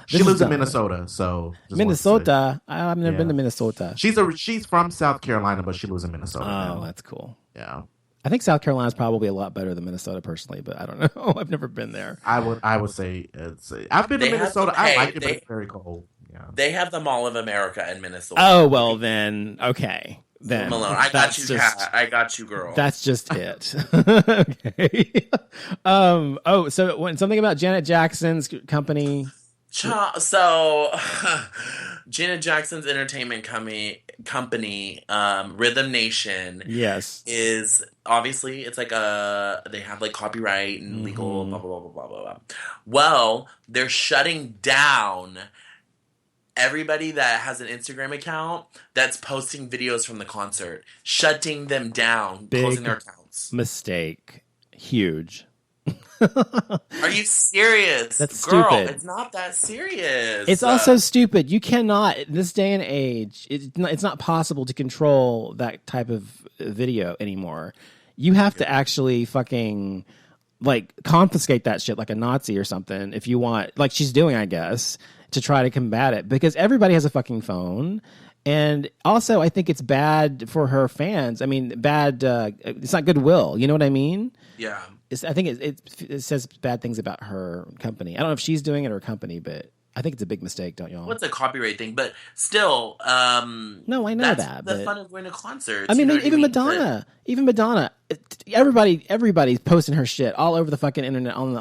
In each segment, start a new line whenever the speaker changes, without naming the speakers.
She lives in Minnesota, so
Minnesota. I've never been to Minnesota.
She's from South Carolina, but she lives in Minnesota
Oh,
now.
that's cool.
Yeah.
I think South Carolina is probably a lot better than Minnesota personally, but I don't know. I've never been there.
I would say I've been to Minnesota. I like it, but it's very cold. Yeah.
They have the Mall of America in Minnesota.
Oh well, then okay. Then
Malone, I got you, cat. I got you, girl.
That's just it. Okay. So when something about Janet Jackson's company.
So, Janet Jackson's entertainment company, Rhythm Nation,
yes,
is obviously it's like they have like copyright and legal blah blah blah blah blah blah. Well, they're shutting down everybody that has an Instagram account that's posting videos from the concert, shutting them down, closing their accounts.
Mistake, huge.
Are you serious?
That's
Girl,
stupid.
it's not that serious.
It's also stupid. You cannot, in this day and age, it's not possible to control that type of video anymore. You have to actually fucking like confiscate that shit like a Nazi or something if you want, like she's doing, I guess, to try to combat it, because everybody has a fucking phone. And also, I think it's bad for her fans. I mean, it's not goodwill. You know what I mean?
Yeah.
I think it says bad things about her company. I don't know if she's doing it or her company, but I think it's a big mistake, don't y'all?
What's a copyright thing? But still,
no, I know that.
The fun of going to concerts.
I mean, even Madonna, everybody's posting her shit all over the fucking internet on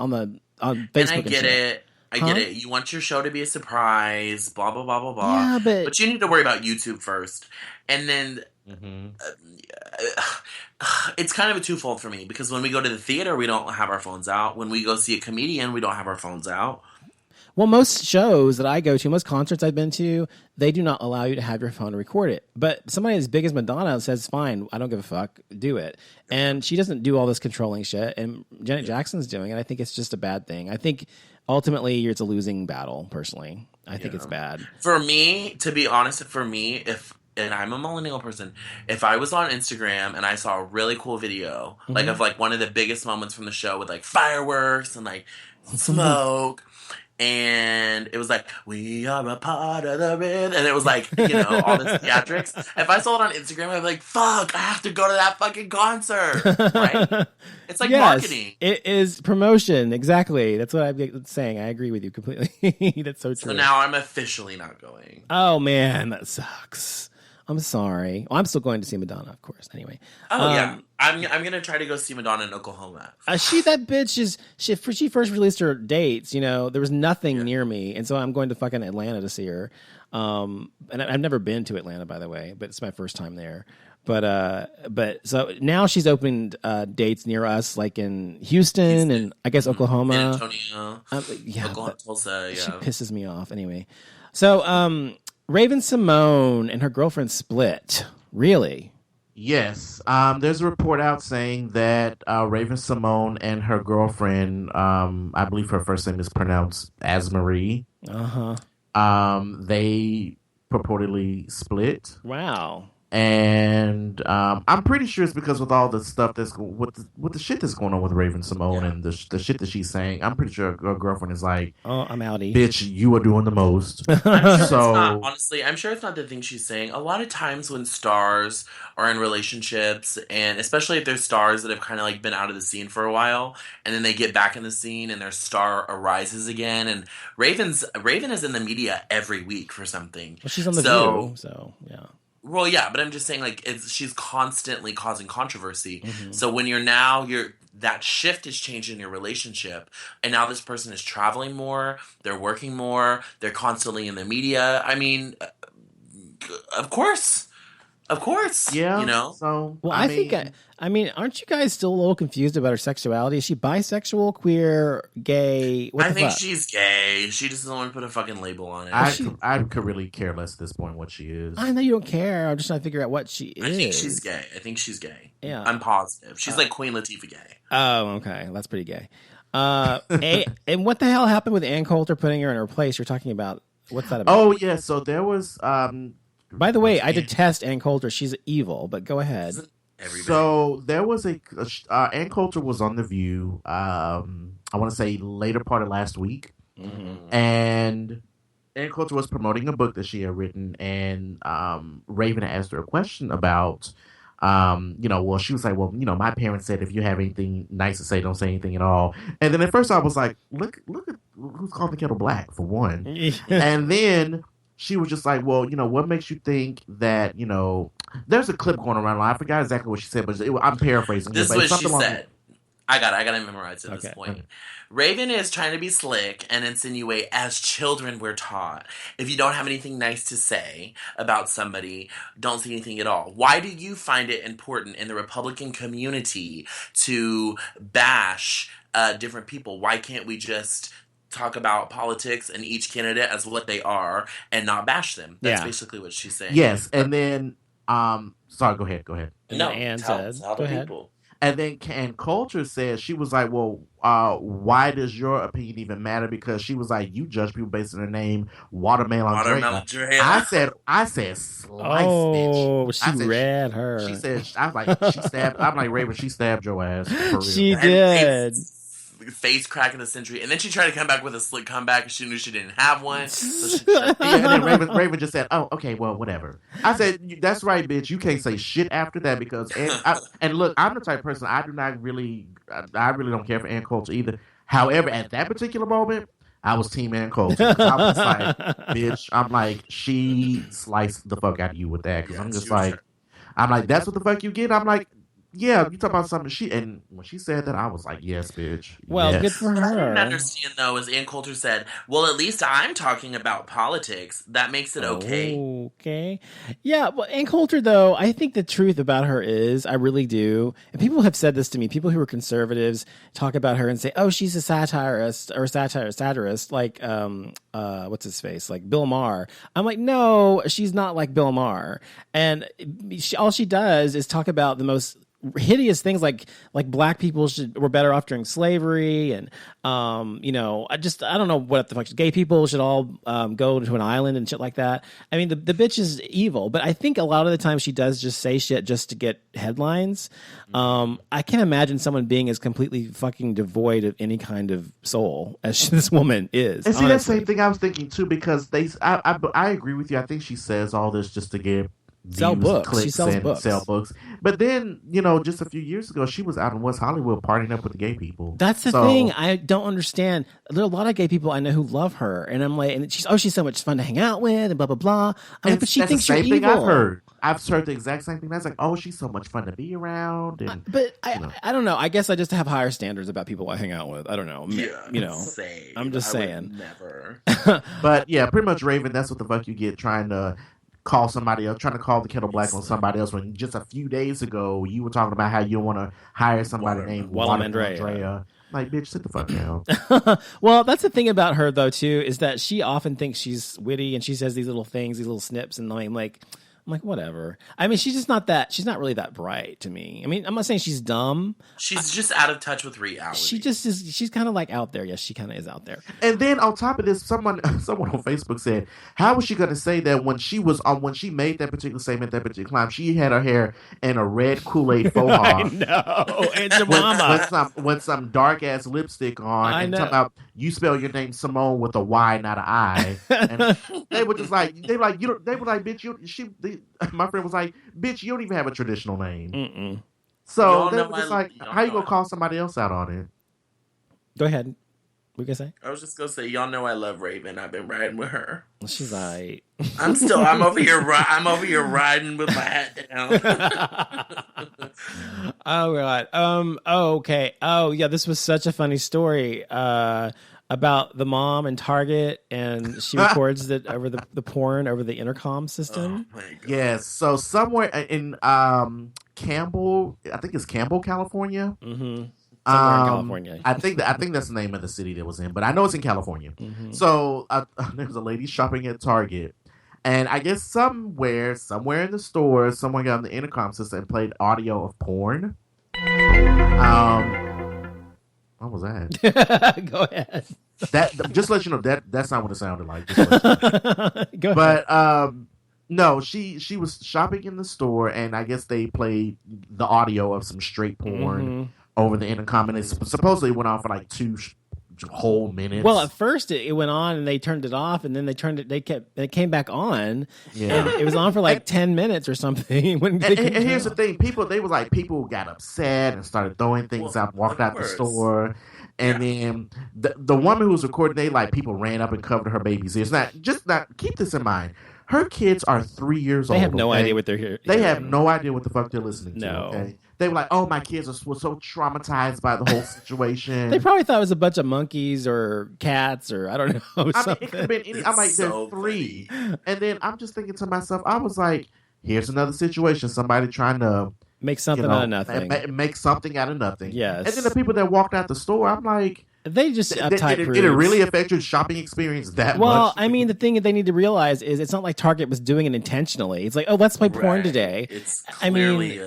Facebook.
And I get it. I get it. You want your show to be a surprise, blah, blah, blah, blah, blah.
Yeah,
but you need to worry about YouTube first. And then it's kind of a twofold for me, because when we go to the theater, we don't have our phones out. When we go see a comedian, we don't have our phones out.
Well, most shows that I go to, most concerts I've been to, they do not allow you to have your phone to record it. But somebody as big as Madonna says, fine, I don't give a fuck, do it. And she doesn't do all this controlling shit. And Janet Jackson's doing it. I think it's just a bad thing. I think ultimately it's a losing battle, personally. I think it's bad.
For me, to be honest, and I'm a millennial person, if I was on Instagram and I saw a really cool video, like of like one of the biggest moments from the show with like fireworks and like smoke, and it was like, we are a part of the rhythm, and it was like, you know, all this theatrics. If I saw it on Instagram, I'd be like, fuck, I have to go to that fucking concert, right? It's like marketing.
It is promotion, exactly. That's what I'm saying. I agree with you completely. That's so true.
So now I'm officially not going.
Oh, man, that sucks. I'm sorry. Well, I'm still going to see Madonna, of course. Anyway.
Oh yeah, I'm gonna try to go see Madonna in Oklahoma.
That bitch is she first released her dates. You know, there was nothing near me, and so I'm going to fucking Atlanta to see her. And I've never been to Atlanta, by the way, but it's my first time there. But so now she's opened dates near us, like in Houston and I guess Oklahoma,
San Antonio, Oklahoma, Tulsa. Yeah,
she pisses me off. Anyway, so Raven Simone and her girlfriend split. Really?
Yes. There's a report out saying that Raven Simone and her girlfriend, I believe her first name is pronounced as Marie. They purportedly split.
Wow.
And I'm pretty sure it's because with all the stuff with the shit that's going on with Raven Simone and the shit that she's saying, I'm pretty sure her girlfriend is like,
"Oh, I'm outie,
bitch, you are doing the most."
Honestly, I'm sure it's not the thing she's saying. A lot of times when stars are in relationships, and especially if they're stars that have kind of like been out of the scene for a while, and then they get back in the scene and their star arises again. And Raven is in the media every week for something.
Well, she's on the View, so yeah.
Well, yeah, but I'm just saying, like, she's constantly causing controversy.
Mm-hmm.
So when that shift is changed in your relationship, and now this person is traveling more, they're working more, they're constantly in the media. I mean, of course,
yeah.
You know.
So
well, I mean, aren't you guys still a little confused about her sexuality? Is she bisexual, queer, gay?
I think she's gay. She just doesn't want to put a fucking label on it.
I could really care less at this point what she is.
I know you don't care. I'm just trying to figure out what she is.
I think she's gay.
Yeah.
I'm positive. She's like Queen Latifah gay.
Oh, okay. That's pretty gay. And what the hell happened with Ann Coulter putting her in her place? You're talking about, what's that about?
Oh, yeah. So there was...
by the way, I detest Ann Coulter. She's evil, but go ahead.
So there was Ann Coulter was on The View, I want to say later part of last week.
Mm-hmm.
And Ann Coulter was promoting a book that she had written, and Raven asked her a question about, well, she was like, well, my parents said if you have anything nice to say, don't say anything at all. And then at first I was like, look at who's called the kettle black for one. And then she was just like, well, what makes you think that, there's a clip going around. I forgot exactly what she said, but I'm paraphrasing.
This is what she said. I got it memorized at this point.
Okay.
Raven is trying to be slick and insinuate, as children we're taught, if you don't have anything nice to say about somebody, don't say anything at all. Why do you find it important in the Republican community to bash different people? Why can't we just talk about politics and each candidate as what they are and not bash them? That's basically what she's saying.
Yes, and then, sorry, go ahead.
No, Ann said, go ahead. People.
And then Ann Coulter said, she was like, well, why does your opinion even matter? Because she was like, you judge people based on their name, Watermelon Drea. I said, slice, bitch.
Oh, she read her.
She said, I was like, she stabbed, I'm like, Raven, she stabbed your ass. For real.
She did.
Face crack of the century, and then she tried to come back with a slick comeback, and she knew she didn't have one. So
and then Raven just said, "Oh, okay, well, whatever." I said, "That's right, bitch. You can't say shit after that because." And look, I'm the type of person I really don't care for Ann Coulter either. However, at that particular moment, I was Team Ann Coulter. I was like, "Bitch," I'm like, she sliced the fuck out of you with that because I'm just like, I'm like, that's what the fuck you get. I'm like. Yeah, you talk about something. And when she said that, I was like, "Yes, bitch."
Well,
yes.
good for her.
What I didn't understand though is Ann Coulter said, "Well, at least I'm talking about politics. That makes it okay."
Okay, yeah. Well, Ann Coulter though, I think the truth about her is, I really do. And people have said this to me. People who are conservatives talk about her and say, "Oh, she's a satirist or satirist," like what's his face, like Bill Maher. I'm like, no, she's not like Bill Maher. And all she does is talk about the most hideous things like black people were better off during slavery, and I don't know what the fuck, gay people should all go to an island and shit like that. I mean, the bitch is evil, but I think a lot of the time she does just say shit just to get headlines. I can't imagine someone being as completely fucking devoid of any kind of soul as this woman is.
And see, that same thing I was thinking too, because I agree with you. I think she says all this just to get
sell books. She sells books.
Sell books. But then, just a few years ago, she was out in West Hollywood partying up with the gay people.
That's the thing. I don't understand. There are a lot of gay people I know who love her, and I'm like, and she's so much fun to hang out with, and blah blah blah. But she thinks you're evil. Thing
I've heard the exact same thing. That's like, oh, she's so much fun to be around. And,
I don't know. I guess I just have higher standards about people I hang out with. I don't know.
Same.
I'm just saying.
Never.
But yeah, pretty much, Raven. That's what the fuck you get trying to call somebody else, trying to call the kettle black on somebody else when just a few days ago you were talking about how you want to hire somebody named Watermelon Drea. Like, bitch, sit the fuck down.
Well, that's the thing about her though too, is that she often thinks she's witty and she says these little things, these little snips, and I'm like, whatever. I mean, she's not really that bright to me. I mean, I'm not saying she's dumb.
She's just out of touch with reality.
She just is. She's kind of like out there. Yes, she kind of is out there.
And then on top of this, someone on Facebook said, how was she going to say that when she made that particular statement, that particular climb, she had her hair in a red Kool-Aid faux pas.
I know. And your mama.
With some dark ass lipstick on.
I know.
Talking about, you spell your name Simone with a Y, not an I. And they were just like, bitch, my friend was like, bitch, you don't even have a traditional name.
Mm-mm.
So they were just like, how you gonna call somebody else out on it?
Go ahead. What you gonna say?
I was just gonna say, y'all know I love Raven. I've been riding with her.
She's alright.
I'm over here riding with my hat down.
Oh god. Okay. Oh yeah, this was such a funny story. About the mom and Target, and she records that over the porn over the intercom system.
Oh my God.
Yes. So somewhere in Campbell, I think it's Campbell, California.
Mm-hmm. Somewhere in California.
I think that's the name of the city that was in, but I know it's in California.
Mm-hmm.
So there was a lady shopping at Target, and I guess somewhere in the store, someone got on the intercom system and played audio of porn. What was that?
Go ahead.
That just let you know that's not what it sounded like.
Go ahead.
But no, she was shopping in the store, and I guess they played the audio of some straight porn over the intercom, and it supposedly went on for like whole minutes.
Well, at first it went on and they turned it off, and then it came back on.
Yeah.
And it was on for like 10 minutes or something.
And here's the thing, people got upset and started throwing things out, walked out the store. And then the woman who was recording, people ran up and covered her baby's ears. Now, keep this in mind. Her kids are 3 years old.
They have no idea what they're hearing.
They have no idea what the fuck they're listening to.
No.
Okay? They were like, "Oh, my kids were so traumatized by the whole situation."
They probably thought it was a bunch of monkeys or cats or I don't know.
I mean, it could have been any. I'm like, they're 3, and then I'm just thinking to myself, I was like, "Here's another situation. Somebody trying to
make something out of nothing.
Make something out of nothing."
Yes.
And then the people that walked out the store, I'm like,
they just uptight
did it really affect your shopping experience that much?
Well, I mean, the thing that they need to realize is it's not like Target was doing it intentionally. It's like, oh, let's play porn today.
It's clearly,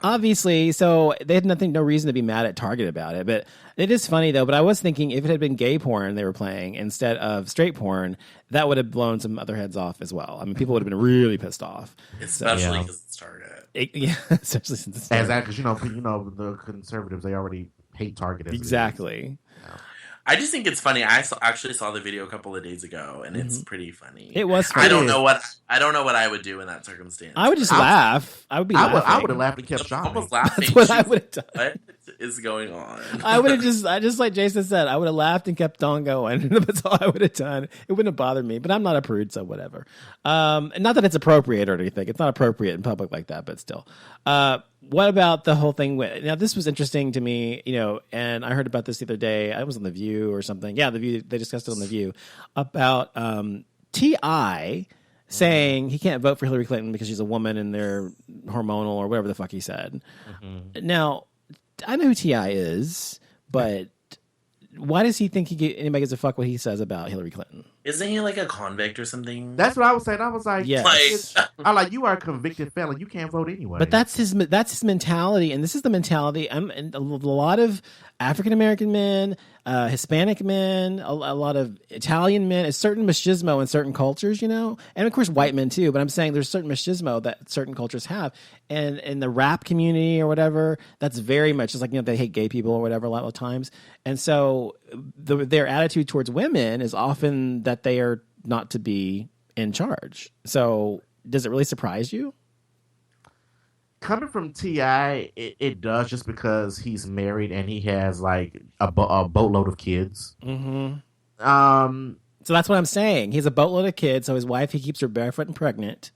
obviously, so they had no reason to be mad at Target about it. But it is funny, though. But I was thinking if it had been gay porn they were playing instead of straight porn, that would have blown some other heads off as well. I mean, people would have been really pissed off.
Especially because it's Target.
Especially since it's Target.
Exactly, because the conservatives, they already hate Target.
Exactly.
I just think it's funny. I actually saw the video a couple of days ago, and it's pretty funny.
It was funny.
I don't know what I would do in that circumstance.
I would just laugh. I would be laughing.
I would have laughed and kept shopping.
Almost laughing.
That's what I would have done.
What is going on?
I would have just like Jason said, I would have laughed and kept on going. That's all I would have done. It wouldn't have bothered me, but I'm not a prude, so whatever. Not that it's appropriate or anything. It's not appropriate in public like that, but still. What about the whole thing? Now, this was interesting to me, and I heard about this the other day. I was on The View or something. Yeah, The View. They discussed it on The View about T.I. saying he can't vote for Hillary Clinton because she's a woman and they're hormonal or whatever the fuck he said. Mm-hmm. Now, I know who T.I. is, but why does he think anybody gives a fuck what he says about Hillary Clinton?
Isn't he like a convict or something?
That's what I was saying. I was like,
yes.
You are a convicted felon. You can't vote anyway.
But that's his mentality, and this is the mentality. And a lot of African American men, Hispanic men, a lot of Italian men, a certain machismo in certain cultures, and of course white men too. But I'm saying there's certain machismo that certain cultures have, and in the rap community or whatever, that's very much just like they hate gay people or whatever a lot of times, and so their attitude towards women is often that they are not to be in charge. So does it really surprise you?
Coming from T.I., it does, just because he's married and he has like a boatload of kids.
Mm-hmm. So that's what I'm saying. He has a boatload of kids. So his wife, he keeps her barefoot and pregnant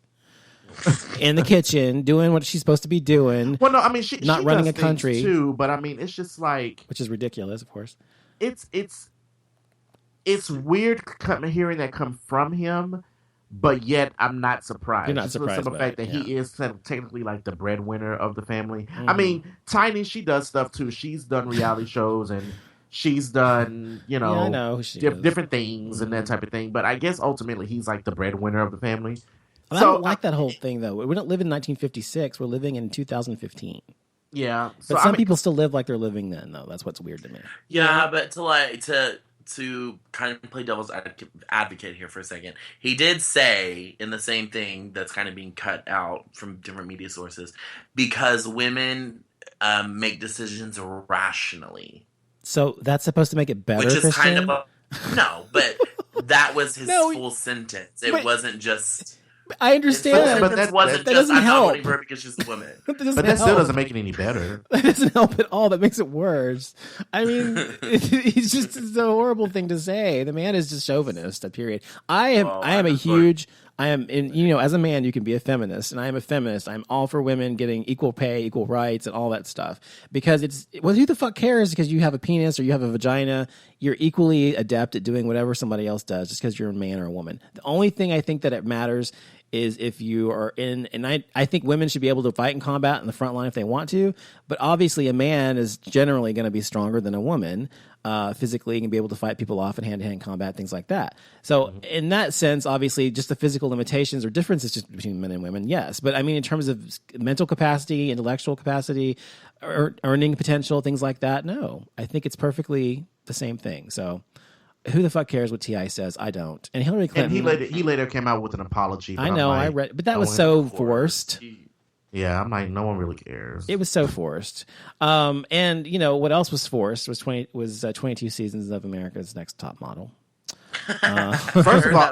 in the kitchen, doing what she's supposed to be doing.
Well, no, I mean, she
running
does
a country
too. But I mean, it's just like,
which is ridiculous, of course.
It's weird hearing that come from him, but yet I'm not surprised.
You're not surprised
by the fact that he is technically like the breadwinner of the family. Mm-hmm. I mean, Tiny, she does stuff too. She's done reality shows and she's done,
I know
different things and that type of thing. But I guess ultimately he's like the breadwinner of the family.
So, I don't like that whole thing though. We don't live in 1956. We're living in 2015.
Yeah,
but some people still live like they're living then, though. That's what's weird to me.
Yeah, but to kind of play devil's advocate here for a second, he did say in the same thing that's kind of being cut out from different media sources, because women make decisions rationally.
So that's supposed to make it better,
which is
Christian?
kind of no, but that was his full sentence. It wasn't just.
I understand,
but that
doesn't help.
Not voting for her because she's a woman.
But that still doesn't make it any better.
That doesn't help at all. That makes it worse. I mean, it's a horrible thing to say. The man is just chauvinist. Period. I am as a man, you can be a feminist, and I am a feminist. I'm all for women getting equal pay, equal rights, and all that stuff. Because who the fuck cares? Because you have a penis or you have a vagina, you're equally adept at doing whatever somebody else does, just because you're a man or a woman. The only thing I think that it matters is if you are and I think women should be able to fight in combat in the front line if they want to, but obviously a man is generally going to be stronger than a woman physically, and can be able to fight people off in hand-to-hand combat, things like that. So in that sense, obviously just the physical limitations or differences just between men and women, yes. But I mean, in terms of mental capacity, intellectual capacity, earning potential, things like that, no. I think it's perfectly the same thing. So who the fuck cares what T.I. says? I don't. And Hillary Clinton.
And he later came out with an apology.
I know, I read, but that was so forced.
Yeah, I'm like, no one really cares.
It was so forced. And you know what else was forced was 22 seasons of America's Next Top Model.
First of all,